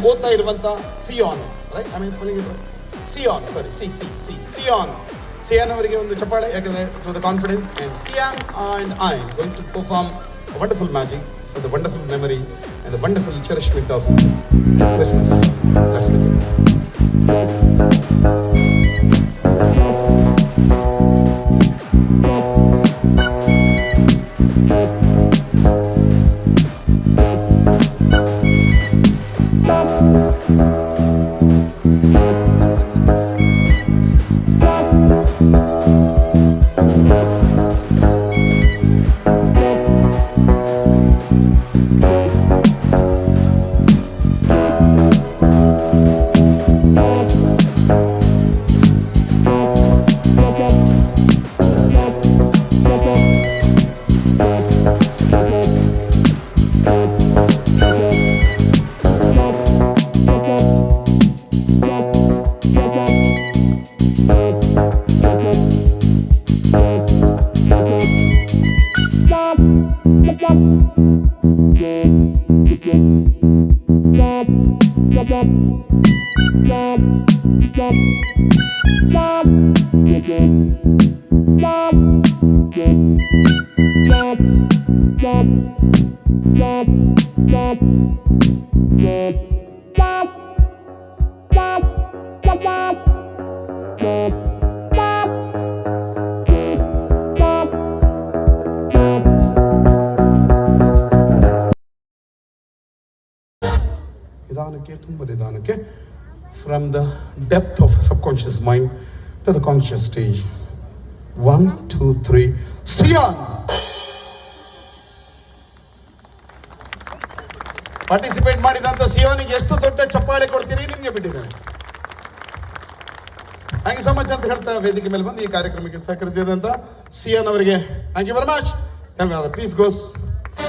ಓದ್ತಾ ಇರುವಂತ Siyan, right? I mean spelling it Siyan, sorry, Siyan. Siyan ಅವರಿಗೆ ಒಂದು ಚಪ್ಪಾಳೆ, ಯಾಕಂದ್ರೆ to the confidence. And Siyan and I going to perform a wonderful magic for the wonderful memory and the wonderful cherishment of Christmas. Let's begin. ನಿಧಾನಕ್ಕೆ from the depth of subconscious mind to the conscious stage. 1, 2, 3, Xi'an. Participate ಮಾಡಿದಂತ ಸಿಯಾನಿಗೆ ಎಷ್ಟು ದೊಡ್ಡ ಚಪ್ಪಾಳೆ ಕೊಡ್ತೀರಿ ನಿಮ್ಗೆ ಬಿಟ್ಟಿದ್ದೇನೆ. Thank you so much ಅಂತ ಹೇಳ್ತಾ ವೇದಿಕೆ ಮೇಲೆ ಬಂದು ಈ ಕಾರ್ಯಕ್ರಮಕ್ಕೆ ಸಹಕರಿಸಿದಂತ ಸಿಯಾನ್ ಅವರಿಗೆ ಥ್ಯಾಂಕ್ ಯು ವೆರಿ ಮಚ್. ಧನ್ಯವಾದ. Please goes.